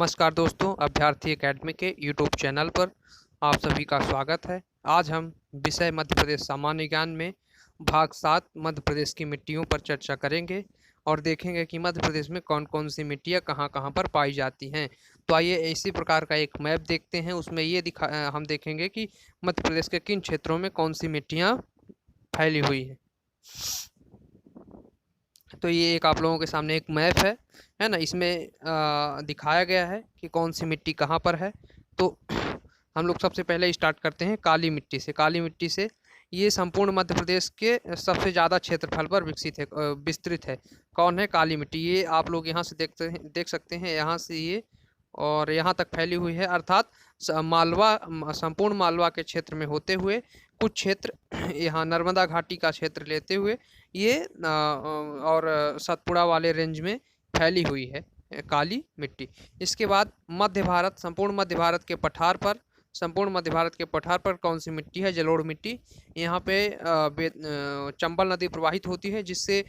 नमस्कार दोस्तों, अभ्यर्थी एकेडमी के यूट्यूब चैनल पर आप सभी का स्वागत है। आज हम विषय मध्य प्रदेश सामान्य ज्ञान में भाग 7 मध्य प्रदेश की मिट्टियों पर चर्चा करेंगे और देखेंगे कि मध्य प्रदेश में कौन कौन सी मिट्टियाँ कहाँ कहाँ पर पाई जाती हैं। तो आइए इसी प्रकार का एक मैप देखते हैं। उसमें ये हम देखेंगे कि मध्य प्रदेश के किन क्षेत्रों में कौन सी मिट्टियाँ फैली हुई हैं। तो ये एक आप लोगों के सामने एक मैप है ना। इसमें दिखाया गया है कि कौन सी मिट्टी कहाँ पर है। तो हम लोग सबसे पहले स्टार्ट करते हैं काली मिट्टी से। काली मिट्टी से ये संपूर्ण मध्य प्रदेश के सबसे ज़्यादा क्षेत्रफल पर विस्तृत है। कौन है? काली मिट्टी। ये आप लोग यहाँ से देख सकते हैं, यहाँ से ये और यहाँ तक फैली हुई है, अर्थात संपूर्ण मालवा के क्षेत्र में होते हुए कुछ क्षेत्र यहाँ नर्मदा घाटी का क्षेत्र लेते हुए ये और सतपुड़ा वाले रेंज में फैली हुई है काली मिट्टी। इसके बाद संपूर्ण मध्य भारत के पठार पर कौन सी मिट्टी है? जलोढ़ मिट्टी। यहाँ पे चंबल नदी प्रवाहित होती है जिससे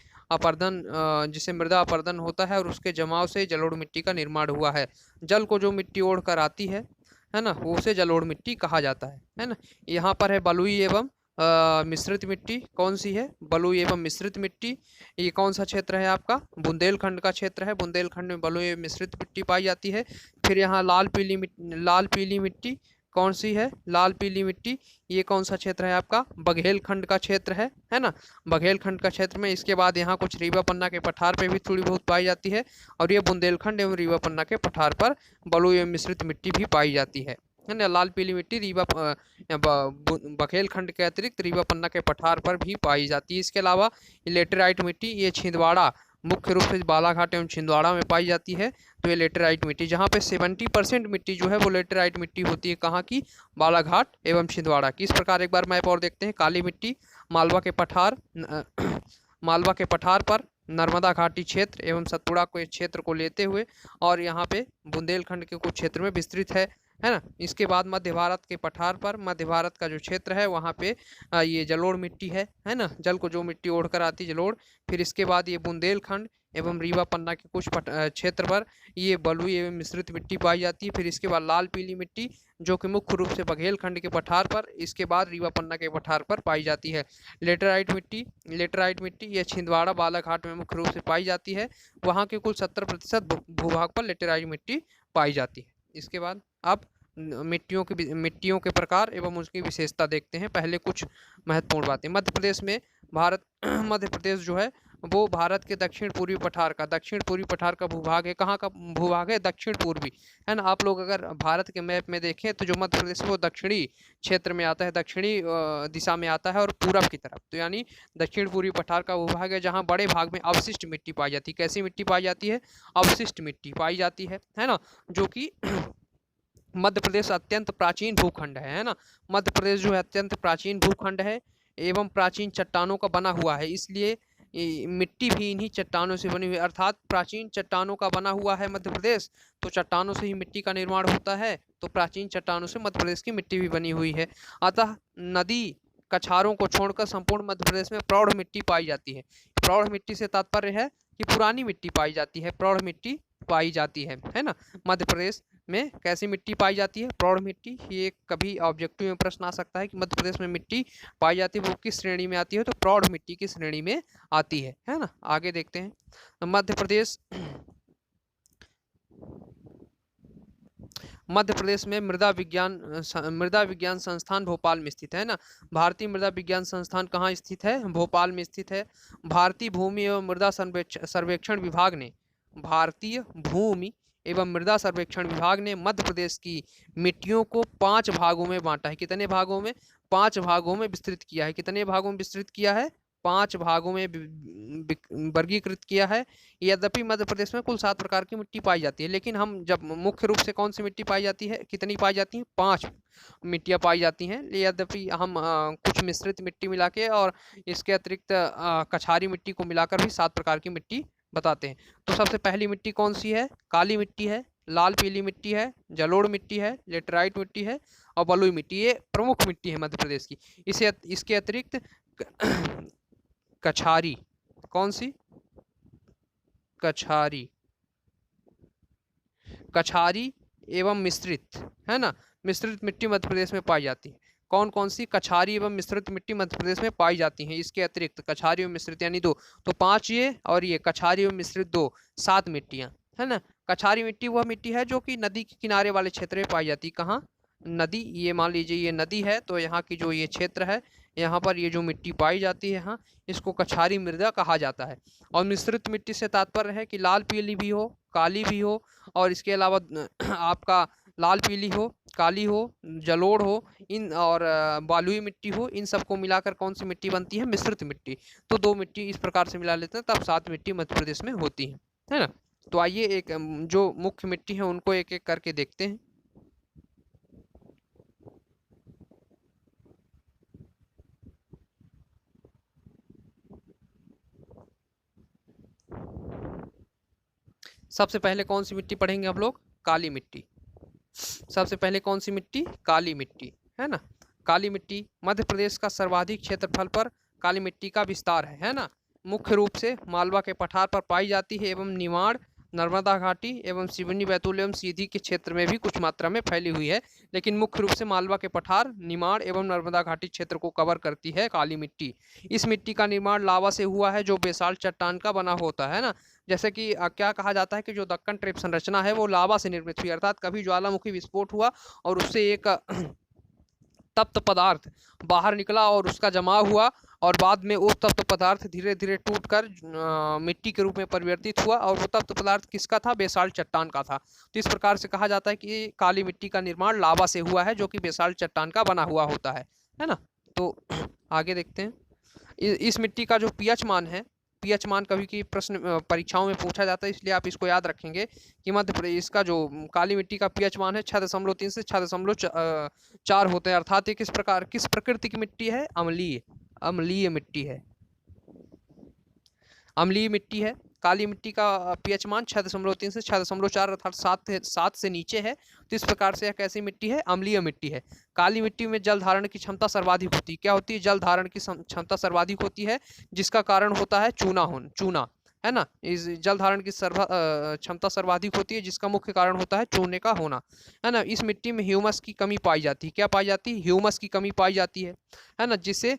मृदा अपरदन होता है और उसके जमाव से जलोढ़ मिट्टी का निर्माण हुआ है। जल को जो मिट्टी ओढ़ कर आती है ना, वो उसे जलोढ़ मिट्टी कहा जाता है ना। यहाँ पर है बलुई एवं मिश्रित मिट्टी। कौन सी है? बलुई एवं मिश्रित मिट्टी। ये कौन सा क्षेत्र है आपका? बुंदेलखंड का क्षेत्र है। बुंदेलखंड में बलुई एवं मिश्रित मिट्टी पाई जाती है। फिर यहाँ लाल पीली मिट्टी कौन सी है? लाल पीली मिट्टी। ये कौन सा क्षेत्र है आपका? बघेलखंड का क्षेत्र है ना। बघेलखंड का क्षेत्र में इसके बाद यहाँ कुछ रीवा पन्ना के पठार पे भी थोड़ी बहुत पाई जाती है और ये बुंदेलखंड एवं रीवा पन्ना के पठार पर बलुई एवं मिश्रित मिट्टी भी पाई जाती है ना। लाल पीली मिट्टी बघेलखंड के अतिरिक्त रीवा पन्ना के पठार पर भी पाई जाती है। इसके अलावा लेटेराइट मिट्टी, ये छिंदवाड़ा, मुख्य रूप से बालाघाट एवं छिंदवाड़ा में पाई जाती है। तो ये लेटेराइट मिट्टी, जहाँ पे 70% मिट्टी जो है वो लेटेराइट मिट्टी होती है। कहाँ की? बालाघाट एवं छिंदवाड़ा की। इस प्रकार एक बार मैप और देखते हैं। काली मिट्टी मालवा के पठार पर नर्मदा घाटी क्षेत्र एवं सतपुड़ा के क्षेत्र को लेते हुए और यहाँ पे बुंदेलखंड के कुछ क्षेत्र में विस्तृत है ना। इसके बाद मध्य भारत के पठार पर, मध्य भारत का जो क्षेत्र है वहाँ पे ये जलोढ़ मिट्टी है ना। जल को जो मिट्टी ओढ़ कर आती है, जलोढ़। फिर इसके बाद ये बुंदेलखंड एवं रीवा पन्ना के कुछ क्षेत्र पर ये बलुई एवं मिश्रित मिट्टी पाई जाती है। फिर इसके बाद लाल पीली मिट्टी जो कि मुख्य रूप से बघेलखंड के पठार पर, इसके बाद रीवा पन्ना के पठार पर पाई जाती है। लेटेराइट मिट्टी ये छिंदवाड़ा बालाघाट में मुख्य रूप से पाई जाती है। वहाँ के कुल 70% भूभाग पर लेटेराइट मिट्टी पाई जाती है। इसके बाद अब मिट्टियों के प्रकार एवं उसकी विशेषता देखते हैं। पहले कुछ महत्वपूर्ण बातें। मध्य प्रदेश जो है वो भारत के दक्षिण पूर्वी पठार का भूभाग है। कहाँ का भूभाग है? दक्षिण पूर्वी, है ना। आप लोग अगर भारत के मैप में देखें तो जो मध्य प्रदेश है वो दक्षिणी क्षेत्र में आता है, दक्षिणी दिशा में आता है और पूरब की तरफ। तो यानी दक्षिण पूर्वी पठार का भूभाग है जहाँ बड़े भाग में अवशिष्ट मिट्टी पाई जाती है। कैसी मिट्टी पाई जाती है? अवशिष्ट मिट्टी पाई जाती है ना। जो कि मध्य प्रदेश अत्यंत प्राचीन भूखंड है ना। मध्य प्रदेश जो है अत्यंत प्राचीन भूखंड है एवं प्राचीन चट्टानों का बना हुआ है, इसलिए मिट्टी भी इन्हीं चट्टानों से बनी हुई है। अर्थात प्राचीन चट्टानों का बना हुआ है मध्य प्रदेश, तो चट्टानों से ही मिट्टी का निर्माण होता है। तो प्राचीन चट्टानों से मध्य प्रदेश की मिट्टी भी बनी हुई है। अतः नदी कछारों को छोड़कर संपूर्ण मध्य प्रदेश में प्रौढ़ मिट्टी पाई जाती है। प्रौढ़ मिट्टी से तात्पर्य है कि पुरानी मिट्टी पाई जाती है, प्रौढ़ मिट्टी पाई जाती है ना। मध्य प्रदेश में कैसी मिट्टी पाई जाती है? प्रौढ़ मिट्टी। ये कभी ऑब्जेक्टिव में प्रश्न आ सकता है कि मध्य प्रदेश में मिट्टी पाई जाती है वो किस श्रेणी में आती है? तो प्रौढ़ मिट्टी की श्रेणी में आती है ना। आगे देखते हैं। मध्य प्रदेश में मृदा विज्ञान संस्थान भोपाल में स्थित है ना। भारतीय मृदा विज्ञान संस्थान कहाँ स्थित है? भोपाल में स्थित है। भारतीय भूमि एवं मृदा सर्वेक्षण विभाग ने मध्य प्रदेश की मिट्टियों को 5 भागों में बांटा है। कितने भागों में? 5 भागों में विस्तृत किया है। कितने भागों में विस्तृत किया है? 5 भागों में वर्गीकृत किया है। यद्यपि मध्य प्रदेश में कुल 7 प्रकार की मिट्टी पाई जाती है, लेकिन हम जब मुख्य रूप से कौन सी मिट्टी पाई जाती है? कितनी पाई जाती है? 5 मिट्टियाँ पाई जाती हैं। यद्यपि हम कुछ मिश्रित मिट्टी मिला के और इसके अतिरिक्त कछारी मिट्टी को मिलाकर भी 7 प्रकार की मिट्टी बताते हैं। तो सबसे पहली मिट्टी कौन सी है? काली मिट्टी है, लाल पीली मिट्टी है, जलोढ़ मिट्टी है, लेटेराइट मिट्टी है और बलुई मिट्टी। ये प्रमुख मिट्टी है मध्य प्रदेश की। इसके अतिरिक्त कछारी, कौन सी? कछारी कछारी एवं मिश्रित, है ना, मिश्रित मिट्टी मध्य प्रदेश में पाई जाती है। कौन कौन सी कछारी एवं मिश्रित मिट्टी मध्य प्रदेश में पाई जाती हैं? इसके अतिरिक्त कछारी एवं मिश्रित यानी दो, तो 5 ये और ये कछारी एवं मिश्रित 2, 7 मिट्टियां, है ना। कछारी मिट्टी वह मिट्टी है जो कि नदी के किनारे वाले क्षेत्र में पाई जाती है। कहाँ? नदी, ये मान लीजिए ये नदी है, तो यहाँ की जो ये क्षेत्र है, यहाँ पर ये जो मिट्टी पाई जाती है, यहाँ इसको कछारी मृदा कहा जाता है। और मिश्रित मिट्टी से तात्पर्य है कि लाल पीली भी हो, काली भी हो, और इसके अलावा आपका लाल पीली हो, काली हो, जलोढ़ हो, इन और बालुई मिट्टी हो, इन सबको मिलाकर कौन सी मिट्टी बनती है? मिश्रित मिट्टी। तो 2 मिट्टी इस प्रकार से मिला लेते हैं, तब 7 मिट्टी मध्य प्रदेश में होती है ना। तो आइए एक जो मुख्य मिट्टी है उनको एक एक करके देखते हैं। सबसे पहले कौन सी मिट्टी पढ़ेंगे हम लोग? काली मिट्टी। सबसे पहले कौन सी मिट्टी? काली मिट्टी, है ना। काली मिट्टी मध्य प्रदेश का सर्वाधिक क्षेत्रफल पर काली मिट्टी का विस्तार है ना। मुख्य रूप से मालवा के पठार पर पाई जाती है एवं निमाड़, नर्मदा घाटी एवं सिवनी, बैतूल एवं सीधी के क्षेत्र में भी कुछ मात्रा में फैली हुई है, लेकिन मुख्य रूप से मालवा के पठार, निमाड़ एवं नर्मदा घाटी क्षेत्र को कवर करती है काली मिट्टी। इस मिट्टी का निर्माण लावा से हुआ है जो बेसाल्ट चट्टान का बना होता है ना। जैसे कि क्या कहा जाता है कि जो दक्कन ट्रेप संरचना है वो लावा से निर्मित हुई, अर्थात कभी ज्वालामुखी विस्फोट हुआ और उससे एक तप्त पदार्थ बाहर निकला और उसका जमाव हुआ, और बाद में वो तप्त पदार्थ धीरे धीरे टूटकर मिट्टी के रूप में परिवर्तित हुआ, और वो तप्त पदार्थ किसका था? बेसाल्ट चट्टान का था। तो इस प्रकार से कहा जाता है कि काली मिट्टी का निर्माण लावा से हुआ है जो कि बेसाल्ट चट्टान का बना हुआ होता है ना। तो आगे देखते हैं। इस मिट्टी का जो पीएच मान है, पीएच मान कभी की प्रश्न परीक्षाओं में पूछा जाता है, इसलिए आप इसको याद रखेंगे कि मध्य प्रदेश का जो काली मिट्टी का पीएच मान है 6.3 से 6.4 होते हैं, अर्थात ये किस प्रकृति की मिट्टी है? अम्लीय मिट्टी है, अम्लीय मिट्टी है। काली मिट्टी का पीएच मान 6.3 से 6.4 अर्थात 7 से नीचे है। तो इस प्रकार से यह कैसी मिट्टी है? अम्लीय मिट्टी है। काली मिट्टी में जल धारण की क्षमता सर्वाधिक होती है। क्या होती है? जल धारण की क्षमता सर्वाधिक होती है, जिसका कारण होता है चूना, है ना। इस जल धारण की क्षमता सर्वाधिक होती है, जिसका मुख्य कारण होता है चूने का होना, है ना। इस मिट्टी में ह्यूमस की कमी पाई जाती है। क्या पाई जाती है? ह्यूमस की कमी पाई जाती है ना, जिससे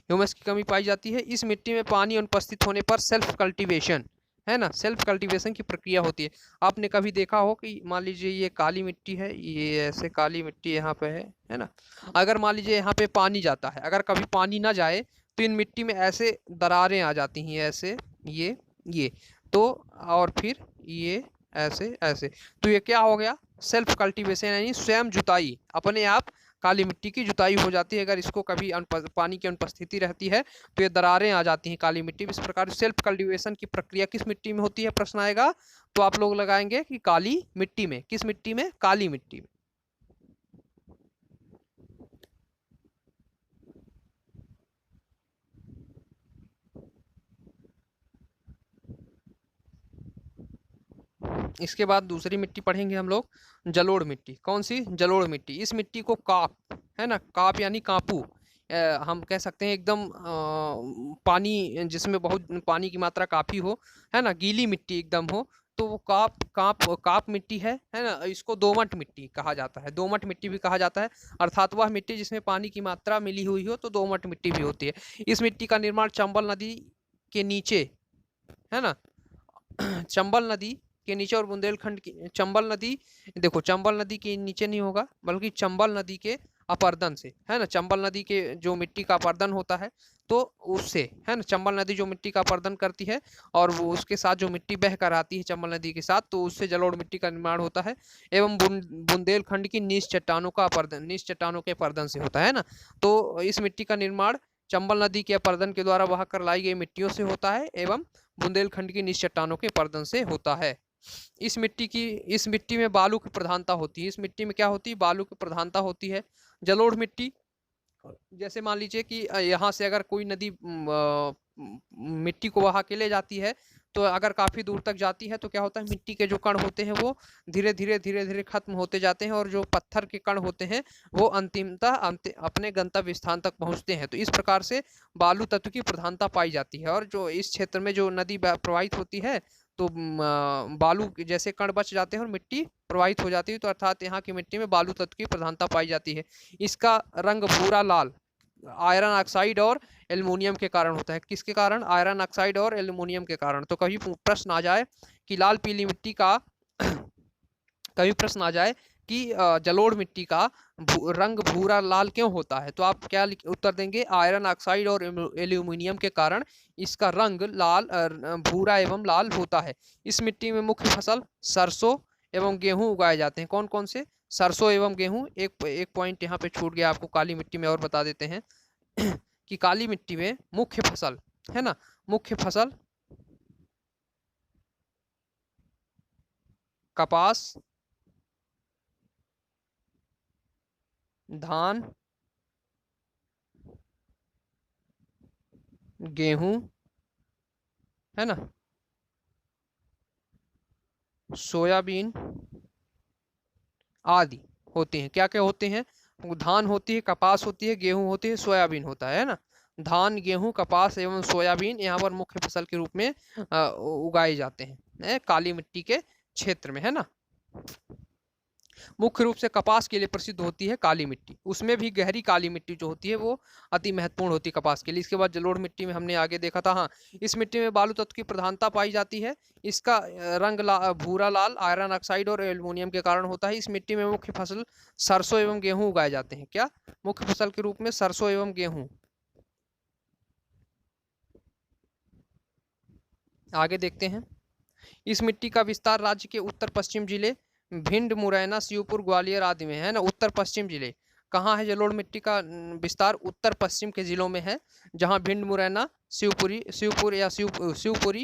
ह्यूमस की कमी पाई जाती है। इस मिट्टी में पानी अनुपस्थित होने पर सेल्फ कल्टीवेशन, है ना, सेल्फ कल्टीवेशन की प्रक्रिया होती है। आपने कभी देखा हो कि मान लीजिए ये काली मिट्टी है, ये ऐसे काली मिट्टी यहाँ पे है ना। अगर मान लीजिए यहाँ पे पानी जाता है, अगर कभी पानी ना जाए तो इन मिट्टी में ऐसे दरारें आ जाती हैं, ऐसे ये तो, और फिर ये ऐसे ऐसे, तो ये क्या हो गया? सेल्फ कल्टीवेशन, यानी स्वयं जुताई, अपने आप काली मिट्टी की जुताई हो जाती है। अगर इसको कभी पानी की अनुपस्थिति रहती है तो ये दरारें आ जाती हैं काली मिट्टी में। इस प्रकार सेल्फ कल्टीवेशन की प्रक्रिया किस मिट्टी में होती है? प्रश्न आएगा तो आप लोग लगाएंगे कि काली मिट्टी में। किस मिट्टी में? काली मिट्टी में। इसके बाद दूसरी मिट्टी पढ़ेंगे हम लोग, जलोढ़ मिट्टी। कौन सी? जलोढ़ मिट्टी। इस मिट्टी को काप, है ना, काप यानी कापू, हम कह सकते हैं एकदम पानी, जिसमें बहुत पानी की मात्रा काफ़ी हो, है ना, गीली मिट्टी एकदम हो, तो वो काप मिट्टी है ना। इसको दोमट मिट्टी कहा जाता है, दोमट मिट्टी भी कहा जाता है, अर्थात वह मिट्टी जिसमें पानी की मात्रा मिली हुई हो, तो दोमट मिट्टी भी होती है। इस मिट्टी का निर्माण चंबल नदी के नीचे, है ना, चंबल नदी के नीचे और बुंदेलखंड की, चंबल नदी, देखो चंबल नदी के नीचे नहीं होगा बल्कि चंबल नदी के अपर्दन से, है ना। चंबल नदी के जो मिट्टी का अपर्दन होता है तो उससे, है ना, चंबल नदी जो मिट्टी का अपर्दन करती है और वो उसके साथ जो मिट्टी बह कर आती है चंबल नदी के साथ, तो उससे जलोढ़ मिट्टी का निर्माण होता है। एवं बुंदेलखंड की नीच चट्टानों का अपर्दन, नीच चट्टानों के अपर्दन से होता है ना। तो इस मिट्टी का निर्माण चंबल नदी के अपर्दन के द्वारा बहा कर लाई गई मिट्टियों से होता है एवं बुंदेलखंड की नीच चट्टानों के अपर्दन से होता है। इस मिट्टी में बालू की प्रधानता होती है। इस मिट्टी में क्या होती है? बालू की प्रधानता होती है। जलोढ़ मिट्टी, जैसे मान लीजिए कि यहाँ से अगर कोई नदी मिट्टी को बहा के ले जाती है, तो अगर काफ़ी दूर तक जाती है तो क्या होता है? मिट्टी के जो कण होते हैं वो धीरे धीरे खत्म होते जाते हैं, और जो पत्थर के कण होते हैं वो अंतिमतः अपने गंतव्य स्थान तक पहुँचते हैं। तो इस प्रकार से बालू तत्व की प्रधानता पाई जाती है। और जो इस क्षेत्र में जो नदी प्रवाहित होती है तो बालू जैसे कण बच जाते हैं और मिट्टी प्रवाहित हो जाती है, तो अर्थात यहाँ की मिट्टी में बालू तत्व की प्रधानता पाई जाती है। इसका रंग भूरा लाल आयरन ऑक्साइड और एल्युमिनियम के कारण होता है। किसके कारण? आयरन ऑक्साइड और एल्युमिनियम के कारण। तो कभी प्रश्न आ जाए कि लाल पीली मिट्टी का कभी प्रश्न आ जाए कि जलोढ़ मिट्टी का रंग भूरा लाल क्यों होता है, तो आप क्या उत्तर देंगे? आयरन ऑक्साइड और एल्यूमिनियम के कारण इसका रंग लाल भूरा एवं लाल होता है। इस मिट्टी में मुख्य फसल सरसों एवं गेहूं उगाए जाते हैं। कौन कौन से? सरसों एवं गेहूं। एक पॉइंट यहाँ पे छूट गया आपको काली मिट्टी में, और बता देते हैं कि काली मिट्टी में मुख्य फसल है ना, मुख्य फसल कपास, धान, गेहूं, है ना, सोयाबीन आदि होते हैं। क्या क्या होते हैं? धान होती है, कपास होती है, गेहूं होती है, सोयाबीन होता है ना। धान, गेहूं, कपास एवं सोयाबीन यहाँ पर मुख्य फसल के रूप में उगाए जाते हैं काली मिट्टी के क्षेत्र में, है ना। मुख्य रूप से कपास के लिए प्रसिद्ध होती है काली मिट्टी। उसमें भी गहरी काली मिट्टी जो होती है वो अति महत्वपूर्ण होती है कपास के लिए। इसके बाद जलोढ़ मिट्टी में हमने आगे देखा था, हाँ, इस मिट्टी में बालू तत्व की प्रधानता पाई जाती है। इसका रंग भूरा लाल आयरन ऑक्साइड और एल्युमिनियम के कारण होता है। इस मिट्टी में मुख्य फसल सरसों एवं गेहूं उगाए जाते हैं। क्या? मुख्य फसल के रूप में सरसों एवं गेहूं। आगे देखते हैं। इस मिट्टी का विस्तार राज्य के उत्तर पश्चिम जिले भिंड, मुरैना, शिवपुर, ग्वालियर आदि में है ना। उत्तर पश्चिम जिले कहाँ है? जलोढ़ मिट्टी का विस्तार उत्तर पश्चिम के जिलों में है, जहाँ भिंड, मुरैना, शिवपुरी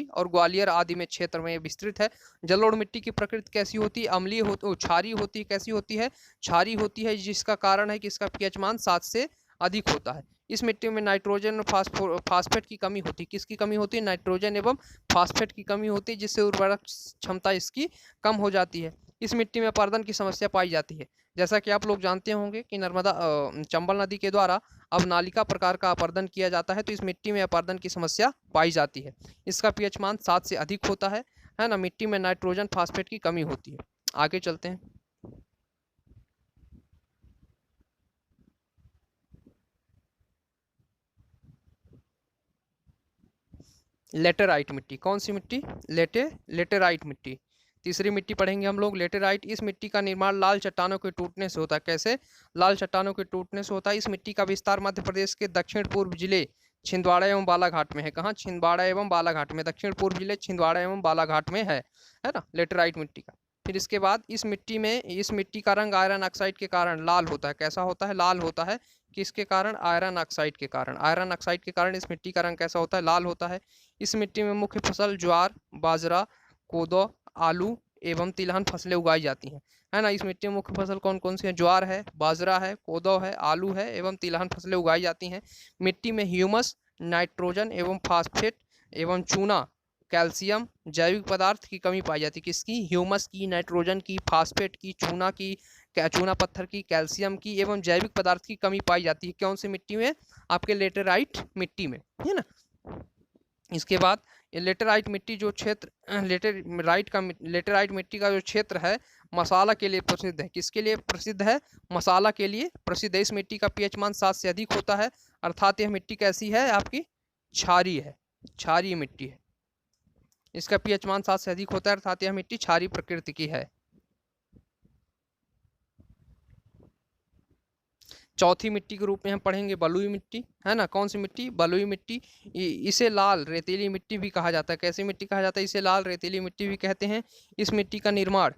और ग्वालियर आदि में क्षेत्र में विस्तृत है। जलोढ़ मिट्टी की प्रकृति कैसी होती है? अम्लीय होती, क्षारीय होती है। कैसी होती है? क्षारीय होती है, जिसका कारण है कि इसका पीएच मान 7 से अधिक होता है। इस मिट्टी में नाइट्रोजन और फास्फेट की कमी होती है। किसकी कमी होती है? नाइट्रोजन एवं फास्फेट की कमी होती है, जिससे उर्वरक क्षमता इसकी कम हो जाती है। इस मिट्टी में अपर्दन की समस्या पाई जाती है। जैसा कि आप लोग जानते होंगे कि चंबल नदी के द्वारा अब नालिका प्रकार का अपर्दन किया जाता है, तो इस मिट्टी में अपर्दन की समस्या पाई जाती है। इसका पीएच मान 7 से अधिक होता है ना। मिट्टी में नाइट्रोजन फास्फेट की कमी होती है। आगे चलते हैं। लेटेराइट मिट्टी। कौन सी मिट्टी? लेटेराइट मिट्टी। तीसरी मिट्टी पढ़ेंगे हम लोग, लेटेराइट। इस मिट्टी का निर्माण लाल चट्टानों के टूटने से होता है। कैसे? लाल चट्टानों के टूटने से होता है। इस मिट्टी का विस्तार मध्य प्रदेश के दक्षिण पूर्व जिले छिंदवाड़ा एवं बालाघाट में है। कहाँ? छिंदवाड़ा एवं बालाघाट में। दक्षिण पूर्व जिले छिंदवाड़ा एवं बालाघाट में है ना, लेटेराइट मिट्टी का। फिर इसके बाद इस मिट्टी का रंग आयरन ऑक्साइड के कारण लाल होता है। कैसा होता है? लाल होता है। किसके कारण? आयरन ऑक्साइड के कारण। आयरन ऑक्साइड के कारण इस मिट्टी का रंग कैसा होता है? लाल होता है। इस मिट्टी में मुख्य फसल ज्वार, बाजरा, कोदो, आलू एवं तिलहन फसलें उगाई जाती हैं, है ना। इस मिट्टी में मुख्य फसल कौन कौन सी है? ज्वार है, बाजरा है, कोदो है, आलू है एवं तिलहन फसलें उगाई जाती हैं। मिट्टी में ह्यूमस, नाइट्रोजन एवं फास्फेट एवं चूना, कैल्शियम, जैविक पदार्थ की कमी पाई जाती है। किसकी? ह्यूमस की, नाइट्रोजन की, फास्फेट की, चूना पत्थर की, कैल्शियम की एवं जैविक पदार्थ की कमी पाई जाती है। कौन सी मिट्टी में? आपके लेटेराइट मिट्टी में, है ना। इसके बाद लेटेराइट मिट्टी जो क्षेत्र लेटेराइट मिट्टी का जो क्षेत्र है मसाला के लिए प्रसिद्ध है। किसके लिए प्रसिद्ध है? मसाला के लिए प्रसिद्ध है। इस मिट्टी का पीएच मान 7 से अधिक होता है, अर्थात यह मिट्टी कैसी है? आपकी क्षारीय है, क्षारीय मिट्टी है। इसका पीएच मान 7 से अधिक होता है, अर्थात यह मिट्टी क्षारीय प्रकृति की है। चौथी मिट्टी के रूप में हम पढ़ेंगे बलुई मिट्टी, है ना। कौन सी मिट्टी? बलुई मिट्टी। इसे लाल रेतीली मिट्टी भी कहा जाता है। कैसी मिट्टी कहा जाता है? इसे लाल रेतीली मिट्टी भी कहते हैं। इस मिट्टी का निर्माण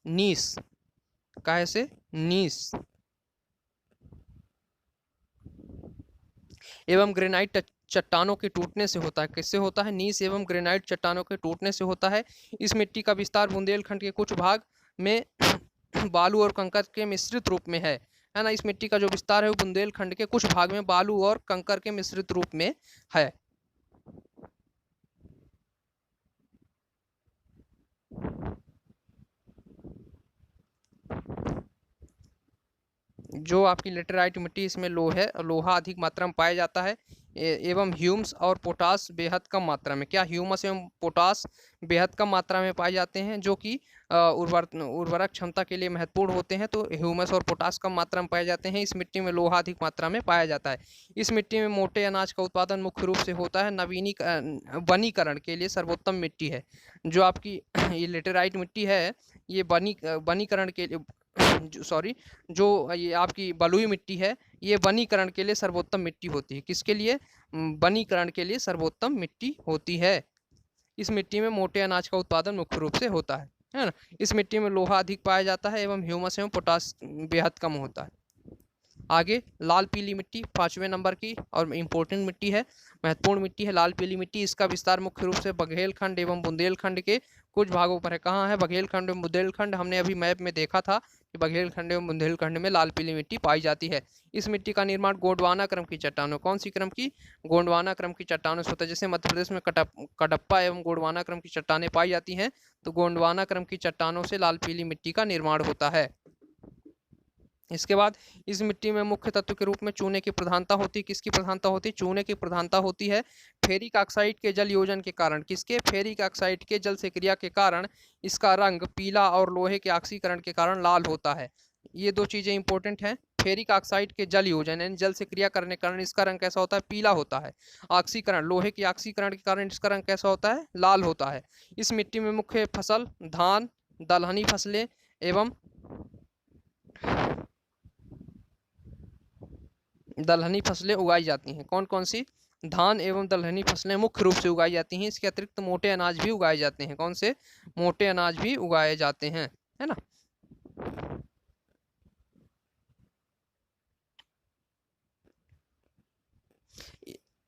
नीस, कैसे? नीस एवं ग्रेनाइट चट्टानों के टूटने से होता है। किससे होता है? नीस एवं ग्रेनाइट चट्टानों के टूटने से होता है। इस मिट्टी का विस्तार बुंदेलखंड के कुछ भाग में बालू और कंकर के मिश्रित रूप में है ना। इस मिट्टी का जो विस्तार है वो बुंदेलखंड के कुछ भाग में बालू और कंकर के मिश्रित रूप में है। जो आपकी लेटेराइट मिट्टी, इसमें लोहा अधिक मात्रा में पाया जाता है। एवं ह्यूमस और पोटास बेहद कम मात्रा में। क्या ह्यूमस एवं पोटास बेहद कम मात्रा में पाए जाते हैं, जो कि उर्वरक क्षमता के लिए महत्वपूर्ण होते हैं। तो ह्यूमस और पोटास कम मात्रा में पाए जाते हैं। इस मिट्टी में लोहा अधिक मात्रा में पाया जाता है। इस मिट्टी में मोटे अनाज का उत्पादन मुख्य रूप से होता है। वनीकरण के लिए सर्वोत्तम मिट्टी है। जो आपकी ये लेटेराइट मिट्टी है, ये वनीकरण के लिए जो ये आपकी बलुई मिट्टी है, ये वनीकरण के लिए सर्वोत्तम मिट्टी होती है। किसके लिए? वनीकरण के लिए सर्वोत्तम मिट्टी होती है। इस मिट्टी में मोटे अनाज का उत्पादन मुख्य रूप से होता है ना। इस मिट्टी में लोहा अधिक पाया जाता है एवं ह्यूमस एवं पोटास बेहद कम होता है। आगे लाल पीली मिट्टी 5वें नंबर की और इम्पोर्टेंट मिट्टी है, महत्वपूर्ण मिट्टी है लाल पीली मिट्टी। इसका विस्तार मुख्य रूप से बघेलखंड एवं बुंदेलखंड के कुछ भागों पर है। कहाँ है? बघेलखंड एवं बुंदेलखंड। हमने अभी मैप में देखा था कि बघेलखंड एवं बुंदेलखंड में लाल पीली मिट्टी पाई जाती है। इस मिट्टी का निर्माण गोंडवाना क्रम की चट्टानों, कौन सी क्रम की? गोंडवाना क्रम की चट्टानों से होता है। जैसे मध्य प्रदेश में कडप्पा एवं गोंडवाना क्रम की चट्टानें पाई जाती हैं, तो गोंडवाना क्रम की चट्टानों से लाल पीली मिट्टी का निर्माण होता है। इसके बाद इस मिट्टी में मुख्य तत्व के रूप में चूने की प्रधानता होती है। किसकी प्रधानता होती है? चूने की प्रधानता होती है। फेरिक ऑक्साइड के जल योजन के कारण, किसके? फेरिक ऑक्साइड के जल से क्रिया के कारण इसका रंग पीला और लोहे के ऑक्सीकरण के कारण लाल होता है। ये दो चीज़ें इंपॉर्टेंट हैं। फेरिक ऑक्साइड के जल योजन यानी जल से क्रिया करने के कारण इसका रंग कैसा होता है? पीला होता है। ऑक्सीकरण, लोहे के ऑक्सीकरण के कारण इसका रंग कैसा होता है? लाल होता है। इस मिट्टी में मुख्य फसल धान, दलहनी फसलें एवं दलहनी फसलें उगाई जाती हैं। कौन कौन सी? धान एवं दलहनी फसलें मुख्य रूप से उगाई जाती हैं। इसके अतिरिक्त मोटे अनाज भी उगाए जाते हैं। कौन से? मोटे अनाज भी उगाए जाते हैं, है ना।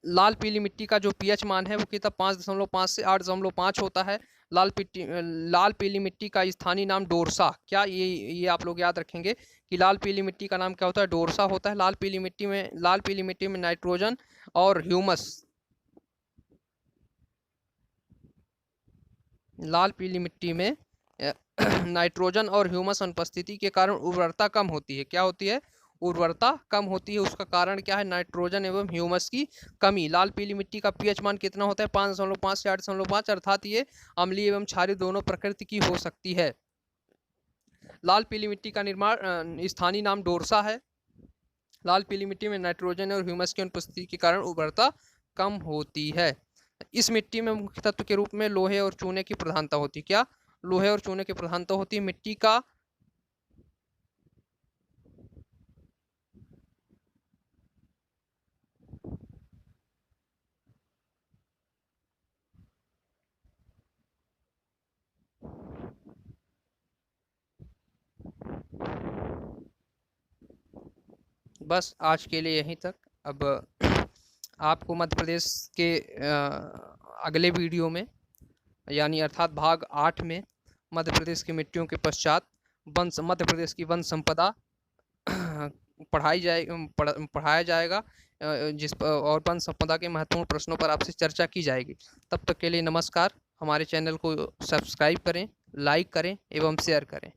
लाल पीली मिट्टी का जो पीएच मान है वो कितना? 5.5 से 8.5 होता है। लाल पीली मिट्टी का स्थानीय नाम डोरसा। क्या ये आप लोग याद रखेंगे कि लाल पीली मिट्टी का नाम क्या होता है? डोरसा होता है। लाल पीली मिट्टी में नाइट्रोजन और ह्यूमस, लाल पीली मिट्टी में नाइट्रोजन और ह्यूमस अनुपस्थिति के कारण उर्वरता कम होती है। क्या होती है? उर्वरता कम होती है। उसका कारण क्या है? नाइट्रोजन एवं ह्यूमस की कमी। लाल पीली मिट्टी का पीएच मान कितना होता है? 5.5 से 8.5, अर्थात ये अम्लीय एवं क्षारीय दोनों प्रकृति की हो सकती है। लाल पीली मिट्टी का निर्माण स्थानीय नाम डोरसा है। लाल पीली मिट्टी में नाइट्रोजन और ह्यूमस की अनुपस्थिति के कारण उर्वरता कम होती है। इस मिट्टी में मुख्य तत्व के रूप में लोहे और चूने की प्रधानता होती है। क्या? लोहे और चूने की प्रधानता होती है। मिट्टी का बस आज के लिए यहीं तक। अब आपको मध्य प्रदेश के अगले वीडियो में यानी अर्थात भाग 8 में मध्य प्रदेश की मिट्टियों के पश्चात मध्य प्रदेश की वन संपदा पढ़ाया जाएगा, और वन संपदा के महत्वपूर्ण प्रश्नों पर आपसे चर्चा की जाएगी। तब तक के लिए नमस्कार। हमारे चैनल को सब्सक्राइब करें, लाइक करें एवं शेयर करें।